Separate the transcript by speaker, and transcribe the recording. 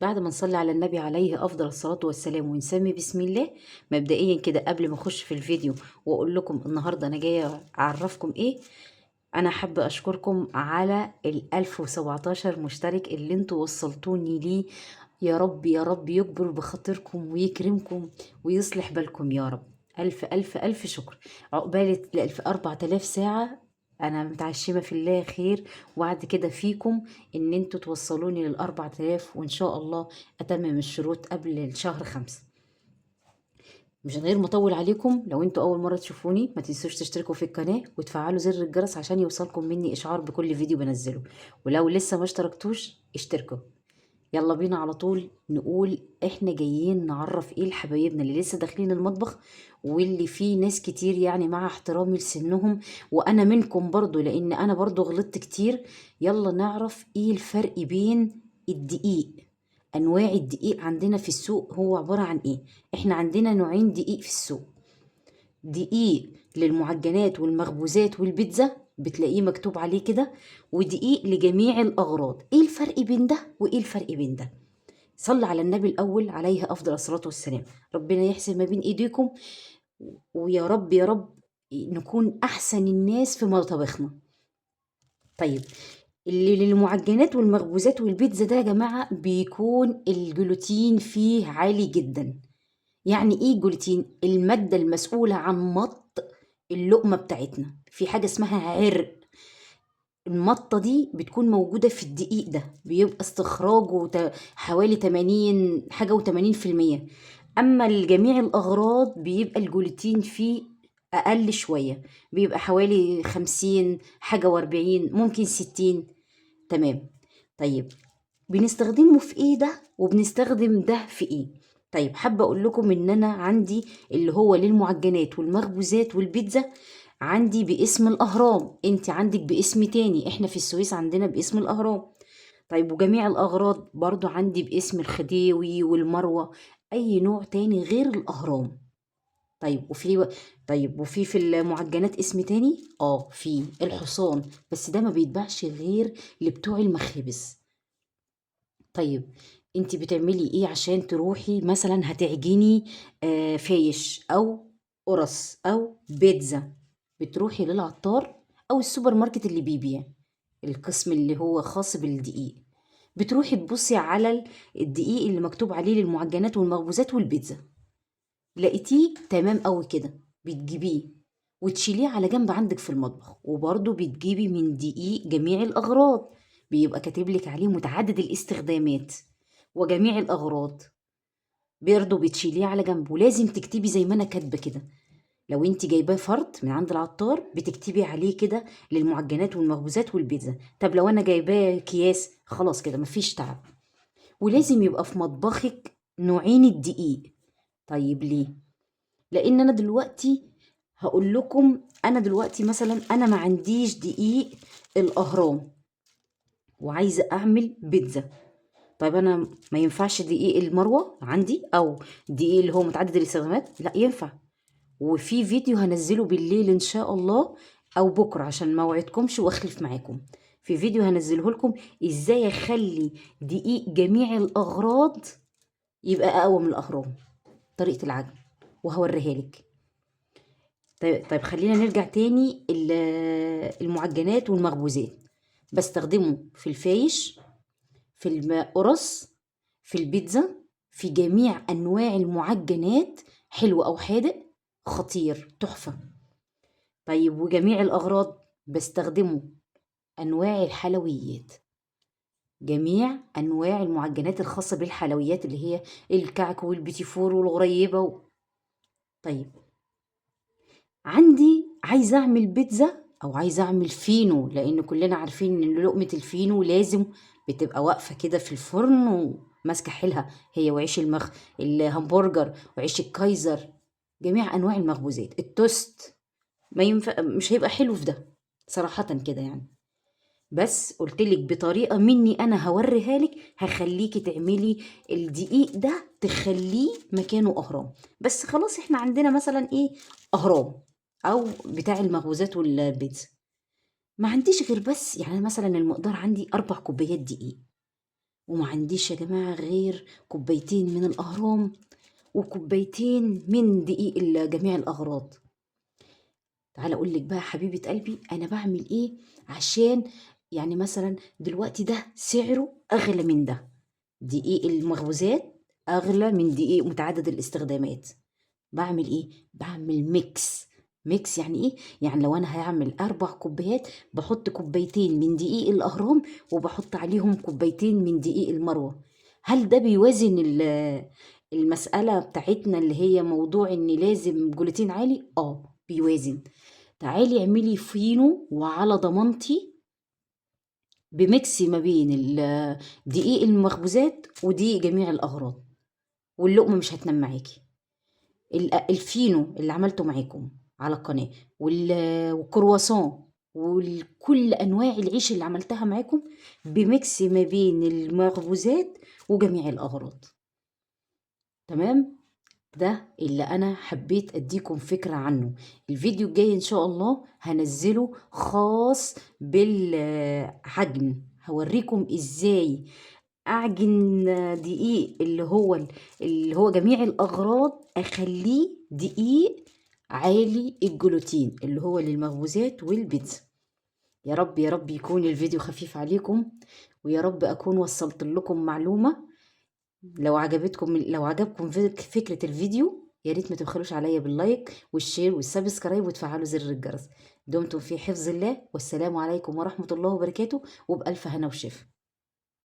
Speaker 1: بعد ما نصلي على النبي عليه أفضل الصلاة والسلام ونسمي بسم الله، مبدئيا كده قبل ما أخش في الفيديو وأقول لكم النهاردة أنا جاية أعرفكم إيه. أنا حابة أشكركم على 1017 مشترك اللي انتوا وصلتوني ليه. يا رب يا رب يكبر بخاطركم ويكرمكم ويصلح بالكم يا رب. ألف ألف ألف شكر. عقبال 4000 ساعة. أنا متعشمة في الله خير، وبعد كده فيكم إن انتوا توصلوني لل4000، وإن شاء الله أتمم الشروط قبل الشهر 5. مش غير مطول عليكم، لو انتوا أول مرة تشوفوني ما تنسوش تشتركوا في القناة وتفعلوا زر الجرس عشان يوصلكم مني إشعار بكل فيديو بنزله، ولو لسه ما اشتركتوش اشتركوا. يلا بينا على طول نقول احنا جايين نعرف ايه لحبايبنا اللي لسه داخلين المطبخ، واللي فيه ناس كتير يعني مع احترامي لسنهم، وانا منكم برضو لان انا برضو غلطت كتير. يلا نعرف ايه الفرق بين الدقيق. انواع الدقيق عندنا في السوق هو عبارة عن ايه؟ احنا عندنا نوعين دقيق في السوق. دقيق للمعجنات والمخبوزات والبيتزا بتلاقيه مكتوب عليه كده، ودقيق لجميع الأغراض. ايه الفرق بين ده وايه الفرق بين ده؟ صلى على النبي الأول عليه أفضل الصلاة والسلام. ربنا يحسن ما بين إيديكم، ويا رب يا رب نكون أحسن الناس في مطابخنا. طيب، اللي للمعجنات والمخبوزات والبيتزا ده يا جماعة بيكون الجلوتين فيه عالي جدا. يعني ايه جلوتين؟ المادة المسؤولة عن مط اللقمة بتاعتنا في حاجة اسمها عرق. المطة دي بتكون موجودة في الدقيق ده، بيبقى استخراجه حوالي 80 حاجة و80%. أما لجميع الأغراض بيبقى الجلوتين فيه أقل شوية، بيبقى حوالي 50 حاجة و40، ممكن 60. تمام. طيب، بنستخدمه في ايه ده وبنستخدم ده في ايه؟ طيب، حابة اقول لكم ان انا عندي اللي هو للمعجنات والمخبوزات والبيتزا عندي باسم الاهرام، انت عندك باسم تاني، احنا في السويس عندنا باسم الاهرام. طيب، وجميع الاغراض برضو عندي باسم الخديوي والمروة، اي نوع تاني غير الاهرام. طيب وفي المعجنات اسم تاني، في الحصان، بس ده ما بيتباعش غير لبتوع المخابز. طيب، انت بتعملي ايه عشان تروحي مثلا هتعجني فايش او قرص او بيتزا؟ بتروحي للعطار او السوبر ماركت اللي بيبيع القسم اللي هو خاص بالدقيق، بتروحي تبصي على الدقيق اللي مكتوب عليه للمعجنات والمخبوزات والبيتزا، لقيتيه تمام قوي كده، بتجيبيه وتشيليه على جنب عندك في المطبخ. وبرضه بتجيبي من دقيق جميع الأغراض، بيبقى كاتبلك عليه متعدد الاستخدامات وجميع الأغراض، برضه بتشيليه على جنب. ولازم تكتبي زي ما أنا كاتبة كده، لو انت جايباه فرد من عند العطار بتكتبي عليه كده للمعجنات والمخبوزات والبيتزا. طب لو انا جايباه اكياس خلاص كده مفيش تعب. ولازم يبقى في مطبخك نوعين الدقيق. طيب ليه؟ لان انا دلوقتي هقول لكم، انا دلوقتي مثلا انا ما عنديش دقيق الاهرام وعايزه اعمل بيتزا. طيب انا ما ينفعش دقيق المروه عندي او دقيق اللي هو متعدد الاستخدامات؟ لا ينفع. وفي فيديو هنزله بالليل ان شاء الله او بكره عشان ما اوعدكمش واخلف معاكم. في فيديو هنزله لكم ازاي اخلي دقيق جميع الاغراض يبقى اقوى من الاهرام، طريقه العجن، وهوريها لك. طيب خلينا نرجع تاني. المعجنات والمخبوزات بستخدمه في الفايش، في القرص، في البيتزا، في جميع أنواع المعجنات، حلو أو حادق، خطير تحفة. طيب، وجميع الأغراض بستخدمه أنواع الحلويات، جميع أنواع المعجنات الخاصة بالحلويات اللي هي الكعك والبيتي فور والغريبة طيب، عندي عايزة أعمل بيتزا أو عايزة أعمل فينو، لأن كلنا عارفين إن لقمة الفينو لازم بتبقى واقفة كده في الفرن وماسكة حيلها، هي وعيش الهمبرجر وعيش الكايزر، جميع أنواع المخبوزات، التوست. ما ينفع، مش هيبقى حلو في ده صراحة كده يعني. بس قلتلك بطريقة مني أنا هوريها لك، هخليكي تعملي الدقيق ده تخليه مكانه أهرام. بس خلاص احنا عندنا مثلا ايه؟ أهرام أو بتاع المخبوزات والبيتزا. ما عنديش غير بس يعني مثلا المقدار عندي 4 كوبايات دقيق، وما عنديش يا جماعة غير كوبايتين من الأهرام وكوبايتين من دقيق جميع الأغراض. تعالى أقول لك بقى حبيبة قلبي أنا بعمل إيه عشان يعني مثلا دلوقتي ده سعره أغلى من ده، دقيق المخبوزات أغلى من دقيق متعدد الاستخدامات. بعمل إيه؟ بعمل ميكس. ميكس يعني إيه؟ يعني لو أنا هعمل 4 كوبايات بحط كوبايتين من دقيق الأهرام وبحط عليهم كوبايتين من دقيق المروة. هل ده بيوازن المسألة بتاعتنا اللي هي موضوع إن لازم جلوتين عالي؟ بيوازن. تعالي اعملي فينو وعلى ضمانتي بميكس ما بين دقيق المخبوزات ودقيق جميع الأغراض، واللقمة مش هتنام معاكي. الفينو اللي عملته معاكم على القناة والكرواسون وكل أنواع العيش اللي عملتها معاكم بميكس ما بين المخبوزات وجميع الأغراض. تمام؟ ده اللي انا حبيت اديكم فكرة عنه. الفيديو الجاي ان شاء الله هنزله خاص بالعجن، هوريكم ازاي اعجن دقيق اللي هو جميع الاغراض، اخليه دقيق عالي الجلوتين اللي هو للمخبوزات والبيتزا. يا رب يا رب يكون الفيديو خفيف عليكم، ويا رب اكون وصلت لكم معلومة. لو عجبكم فكرة الفيديو يا ريت ما تبخلوش عليا باللايك والشير والسبسكرايب وتفعلوا زر الجرس. دمتم في حفظ الله، والسلام عليكم ورحمة الله وبركاته، وبألف هنا وشفا.